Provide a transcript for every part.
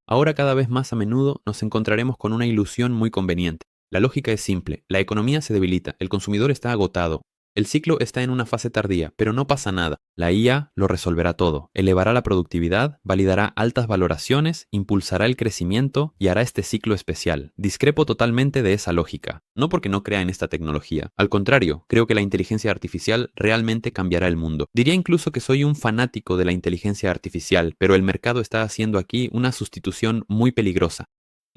Ahora cada vez más a menudo nos encontraremos con una ilusión muy conveniente. La lógica es simple, la economía se debilita, el consumidor está agotado, el ciclo está en una fase tardía, pero no pasa nada. La IA lo resolverá todo, elevará la productividad, validará altas valoraciones, impulsará el crecimiento y hará este ciclo especial. Discrepo totalmente de esa lógica, no porque no crea en esta tecnología. Al contrario, creo que la inteligencia artificial realmente cambiará el mundo. Diría incluso que soy un fanático de la inteligencia artificial, pero el mercado está haciendo aquí una sustitución muy peligrosa.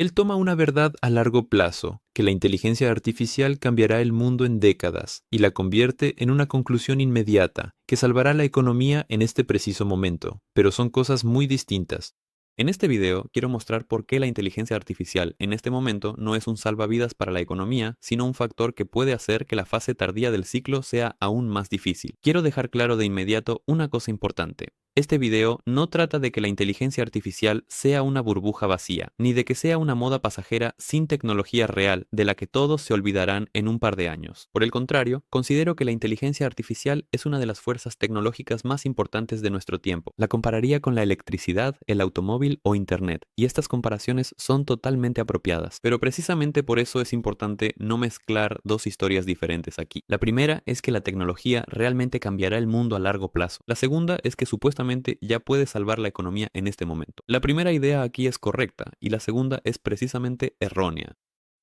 Él toma una verdad a largo plazo, que la inteligencia artificial cambiará el mundo en décadas, y la convierte en una conclusión inmediata, que salvará la economía en este preciso momento, pero son cosas muy distintas. En este video quiero mostrar por qué la inteligencia artificial en este momento no es un salvavidas para la economía, sino un factor que puede hacer que la fase tardía del ciclo sea aún más difícil. Quiero dejar claro de inmediato una cosa importante. Este video no trata de que la inteligencia artificial sea una burbuja vacía, ni de que sea una moda pasajera sin tecnología real, de la que todos se olvidarán en un par de años. Por el contrario, considero que la inteligencia artificial es una de las fuerzas tecnológicas más importantes de nuestro tiempo. La compararía con la electricidad, el automóvil o Internet, y estas comparaciones son totalmente apropiadas. Pero precisamente por eso es importante no mezclar dos historias diferentes aquí. La primera es que la tecnología realmente cambiará el mundo a largo plazo. La segunda es que supuestamente ya puede salvar la economía en este momento. La primera idea aquí es correcta y la segunda es precisamente errónea.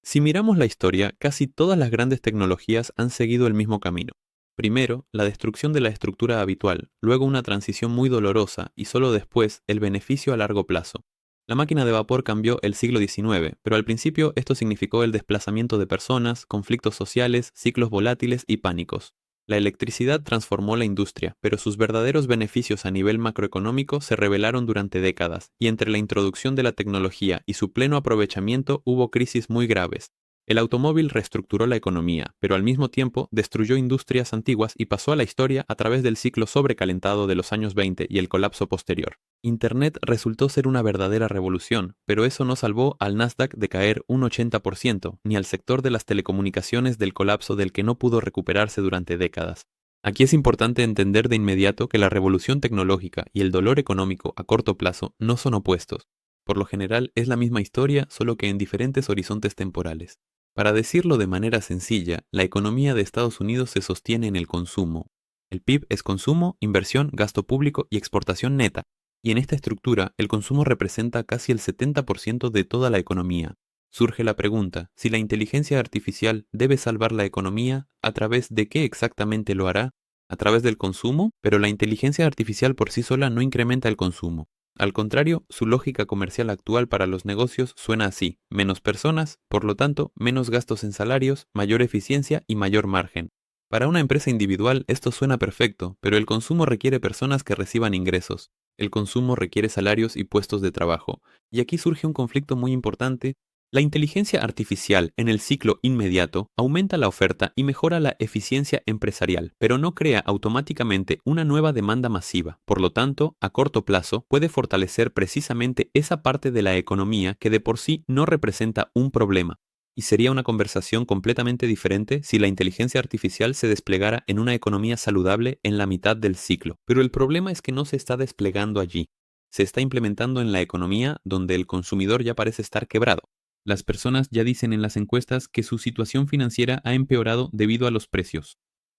Si miramos la historia, casi todas las grandes tecnologías han seguido el mismo camino. Primero, la destrucción de la estructura habitual, luego una transición muy dolorosa y solo después el beneficio a largo plazo. La máquina de vapor cambió el siglo XIX, pero al principio esto significó el desplazamiento de personas, conflictos sociales, ciclos volátiles y pánicos. La electricidad transformó la industria, pero sus verdaderos beneficios a nivel macroeconómico se revelaron durante décadas, y entre la introducción de la tecnología y su pleno aprovechamiento hubo crisis muy graves. El automóvil reestructuró la economía, pero al mismo tiempo destruyó industrias antiguas y pasó a la historia a través del ciclo sobrecalentado de los años 20 y el colapso posterior. Internet resultó ser una verdadera revolución, pero eso no salvó al Nasdaq de caer un 80%, ni al sector de las telecomunicaciones del colapso del que no pudo recuperarse durante décadas. Aquí es importante entender de inmediato que la revolución tecnológica y el dolor económico a corto plazo no son opuestos. Por lo general es la misma historia, solo que en diferentes horizontes temporales. Para decirlo de manera sencilla, la economía de Estados Unidos se sostiene en el consumo. El PIB es consumo, inversión, gasto público y exportación neta. Y en esta estructura, el consumo representa casi el 70% de toda la economía. Surge la pregunta, si la inteligencia artificial debe salvar la economía, ¿a través de qué exactamente lo hará? ¿A través del consumo? Pero la inteligencia artificial por sí sola no incrementa el consumo. Al contrario, su lógica comercial actual para los negocios suena así: menos personas, por lo tanto, menos gastos en salarios, mayor eficiencia y mayor margen. Para una empresa individual esto suena perfecto, pero el consumo requiere personas que reciban ingresos. El consumo requiere salarios y puestos de trabajo. Y aquí surge un conflicto muy importante. La inteligencia artificial en el ciclo inmediato aumenta la oferta y mejora la eficiencia empresarial, pero no crea automáticamente una nueva demanda masiva. Por lo tanto, a corto plazo puede fortalecer precisamente esa parte de la economía que de por sí no representa un problema. Y sería una conversación completamente diferente si la inteligencia artificial se desplegara en una economía saludable en la mitad del ciclo. Pero el problema es que no se está desplegando allí. Se está implementando en la economía donde el consumidor ya parece estar quebrado. Las personas ya dicen en las encuestas que su situación financiera ha empeorado debido a los precios.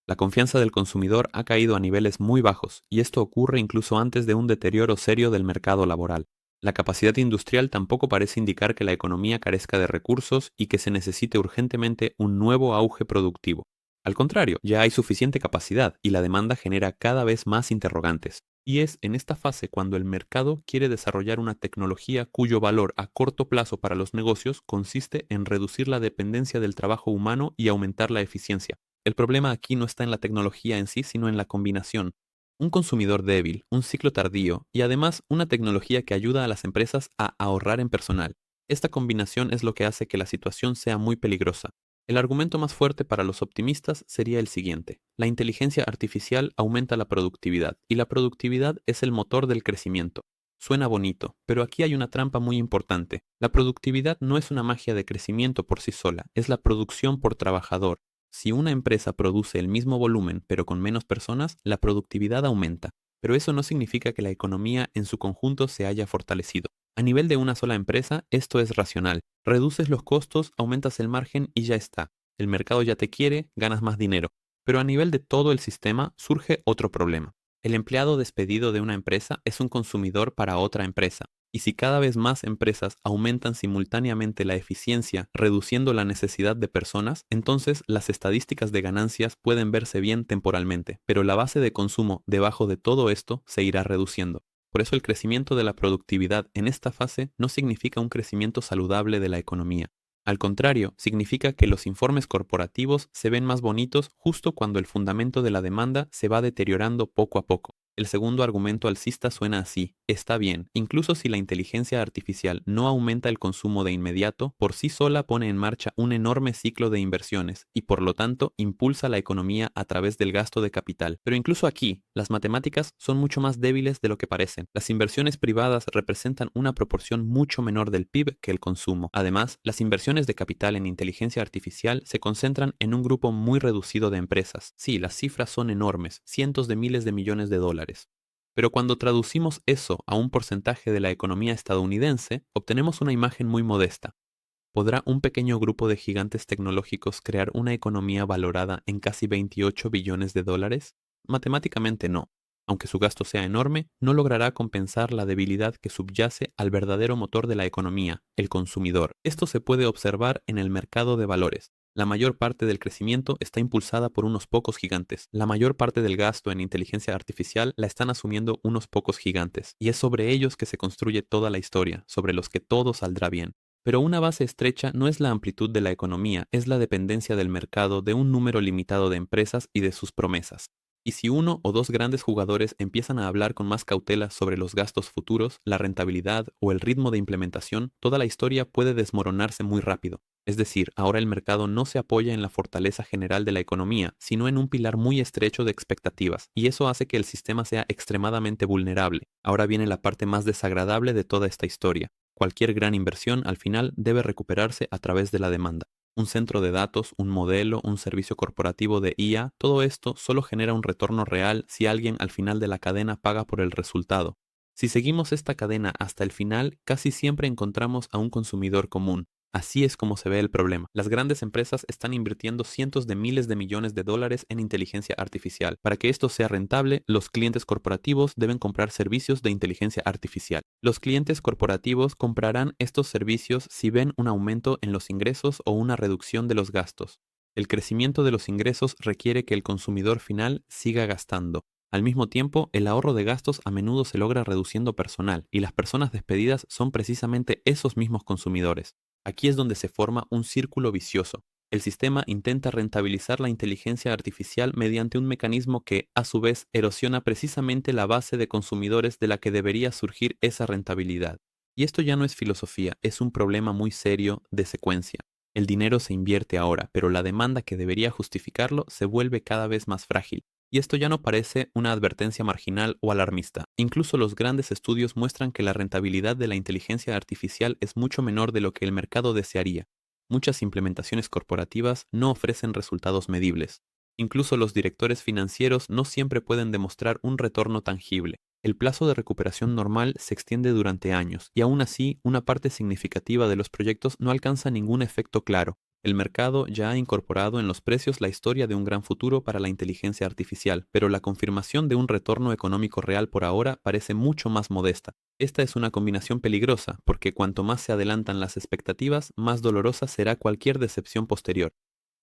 La confianza del consumidor ha caído a niveles muy bajos, y esto ocurre incluso antes de un deterioro serio del mercado laboral. La capacidad industrial tampoco parece indicar que la economía carezca de recursos y que se necesite urgentemente un nuevo auge productivo. Al contrario, ya hay suficiente capacidad y la demanda genera cada vez más interrogantes. Y es en esta fase cuando el mercado quiere desarrollar una tecnología cuyo valor a corto plazo para los negocios consiste en reducir la dependencia del trabajo humano y aumentar la eficiencia. El problema aquí no está en la tecnología en sí, sino en la combinación. Un consumidor débil, un ciclo tardío y además una tecnología que ayuda a las empresas a ahorrar en personal. Esta combinación es lo que hace que la situación sea muy peligrosa. El argumento más fuerte para los optimistas sería el siguiente: la inteligencia artificial aumenta la productividad, y la productividad es el motor del crecimiento. Suena bonito, pero aquí hay una trampa muy importante. La productividad no es una magia de crecimiento por sí sola, es la producción por trabajador. Si una empresa produce el mismo volumen pero con menos personas, la productividad aumenta. Pero eso no significa que la economía en su conjunto se haya fortalecido. A nivel de una sola empresa, esto es racional. Reduces los costos, aumentas el margen y ya está. El mercado ya te quiere, ganas más dinero. Pero a nivel de todo el sistema surge otro problema. El empleado despedido de una empresa es un consumidor para otra empresa. Y si cada vez más empresas aumentan simultáneamente la eficiencia, reduciendo la necesidad de personas, entonces las estadísticas de ganancias pueden verse bien temporalmente, pero la base de consumo debajo de todo esto se irá reduciendo. Por eso el crecimiento de la productividad en esta fase no significa un crecimiento saludable de la economía. Al contrario, significa que los informes corporativos se ven más bonitos justo cuando el fundamento de la demanda se va deteriorando poco a poco. El segundo argumento alcista suena así: está bien, incluso si la inteligencia artificial no aumenta el consumo de inmediato, por sí sola pone en marcha un enorme ciclo de inversiones y por lo tanto impulsa la economía a través del gasto de capital. Pero incluso aquí, las matemáticas son mucho más débiles de lo que parecen. Las inversiones privadas representan una proporción mucho menor del PIB que el consumo. Además, las inversiones de capital en inteligencia artificial se concentran en un grupo muy reducido de empresas. Sí, las cifras son enormes, cientos de miles de millones de dólares. Pero cuando traducimos eso a un porcentaje de la economía estadounidense, obtenemos una imagen muy modesta. ¿Podrá un pequeño grupo de gigantes tecnológicos crear una economía valorada en casi 28 billones de dólares? Matemáticamente no. Aunque su gasto sea enorme, no logrará compensar la debilidad que subyace al verdadero motor de la economía, el consumidor. Esto se puede observar en el mercado de valores. La mayor parte del crecimiento está impulsada por unos pocos gigantes. La mayor parte del gasto en inteligencia artificial la están asumiendo unos pocos gigantes. Y es sobre ellos que se construye toda la historia, sobre los que todo saldrá bien. Pero una base estrecha no es la amplitud de la economía, es la dependencia del mercado de un número limitado de empresas y de sus promesas. Y si uno o dos grandes jugadores empiezan a hablar con más cautela sobre los gastos futuros, la rentabilidad o el ritmo de implementación, toda la historia puede desmoronarse muy rápido. Es decir, ahora el mercado no se apoya en la fortaleza general de la economía, sino en un pilar muy estrecho de expectativas, y eso hace que el sistema sea extremadamente vulnerable. Ahora viene la parte más desagradable de toda esta historia. Cualquier gran inversión al final debe recuperarse a través de la demanda. Un centro de datos, un modelo, un servicio corporativo de IA, todo esto solo genera un retorno real si alguien al final de la cadena paga por el resultado. Si seguimos esta cadena hasta el final, casi siempre encontramos a un consumidor común. Así es como se ve el problema. Las grandes empresas están invirtiendo cientos de miles de millones de dólares en inteligencia artificial. Para que esto sea rentable, los clientes corporativos deben comprar servicios de inteligencia artificial. Los clientes corporativos comprarán estos servicios si ven un aumento en los ingresos o una reducción de los gastos. El crecimiento de los ingresos requiere que el consumidor final siga gastando. Al mismo tiempo, el ahorro de gastos a menudo se logra reduciendo personal, y las personas despedidas son precisamente esos mismos consumidores. Aquí es donde se forma un círculo vicioso. El sistema intenta rentabilizar la inteligencia artificial mediante un mecanismo que, a su vez, erosiona precisamente la base de consumidores de la que debería surgir esa rentabilidad. Y esto ya no es filosofía, es un problema muy serio de secuencia. El dinero se invierte ahora, pero la demanda que debería justificarlo se vuelve cada vez más frágil. Y esto ya no parece una advertencia marginal o alarmista. Incluso los grandes estudios muestran que la rentabilidad de la inteligencia artificial es mucho menor de lo que el mercado desearía. Muchas implementaciones corporativas no ofrecen resultados medibles. Incluso los directores financieros no siempre pueden demostrar un retorno tangible. El plazo de recuperación normal se extiende durante años, y aún así, una parte significativa de los proyectos no alcanza ningún efecto claro. El mercado ya ha incorporado en los precios la historia de un gran futuro para la inteligencia artificial, pero la confirmación de un retorno económico real por ahora parece mucho más modesta. Esta es una combinación peligrosa, porque cuanto más se adelantan las expectativas, más dolorosa será cualquier decepción posterior.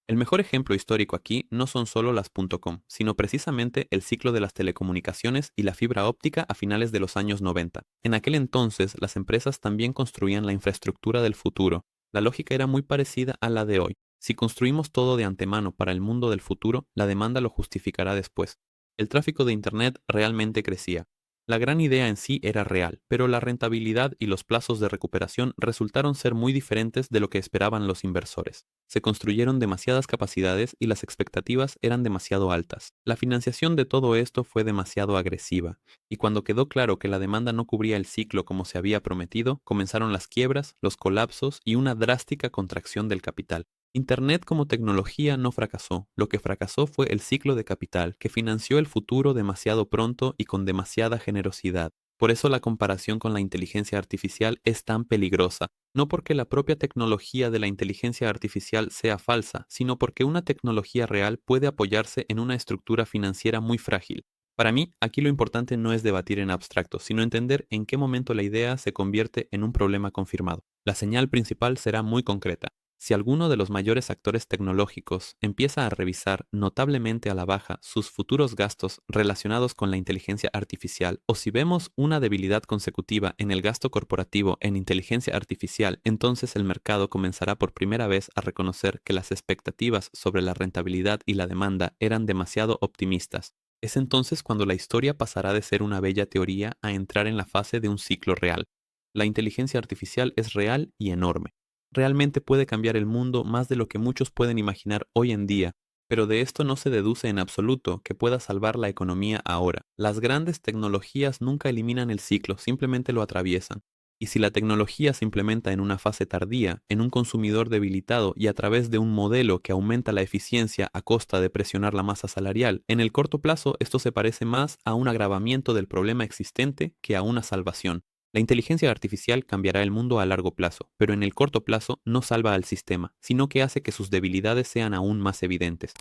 El mejor ejemplo histórico aquí no son solo las .com, sino precisamente el ciclo de las telecomunicaciones y la fibra óptica a finales de los años 90. En aquel entonces, las empresas también construían la infraestructura del futuro. La lógica era muy parecida a la de hoy. Si construimos todo de antemano para el mundo del futuro, la demanda lo justificará después. El tráfico de Internet realmente crecía. La gran idea en sí era real, pero la rentabilidad y los plazos de recuperación resultaron ser muy diferentes de lo que esperaban los inversores. Se construyeron demasiadas capacidades y las expectativas eran demasiado altas. La financiación de todo esto fue demasiado agresiva, y cuando quedó claro que la demanda no cubría el ciclo como se había prometido, comenzaron las quiebras, los colapsos y una drástica contracción del capital. Internet como tecnología no fracasó, lo que fracasó fue el ciclo de capital, que financió el futuro demasiado pronto y con demasiada generosidad. Por eso la comparación con la inteligencia artificial es tan peligrosa, no porque la propia tecnología de la inteligencia artificial sea falsa, sino porque una tecnología real puede apoyarse en una estructura financiera muy frágil. Para mí, aquí lo importante no es debatir en abstracto, sino entender en qué momento la idea se convierte en un problema confirmado. La señal principal será muy concreta. Si alguno de los mayores actores tecnológicos empieza a revisar notablemente a la baja sus futuros gastos relacionados con la inteligencia artificial, o si vemos una debilidad consecutiva en el gasto corporativo en inteligencia artificial, entonces el mercado comenzará por primera vez a reconocer que las expectativas sobre la rentabilidad y la demanda eran demasiado optimistas. Es entonces cuando la historia pasará de ser una bella teoría a entrar en la fase de un ciclo real. La inteligencia artificial es real y enorme. Realmente puede cambiar el mundo más de lo que muchos pueden imaginar hoy en día, pero de esto no se deduce en absoluto que pueda salvar la economía ahora. Las grandes tecnologías nunca eliminan el ciclo, simplemente lo atraviesan. Y si la tecnología se implementa en una fase tardía, en un consumidor debilitado y a través de un modelo que aumenta la eficiencia a costa de presionar la masa salarial, en el corto plazo esto se parece más a un agravamiento del problema existente que a una salvación. La inteligencia artificial cambiará el mundo a largo plazo, pero en el corto plazo no salva al sistema, sino que hace que sus debilidades sean aún más evidentes.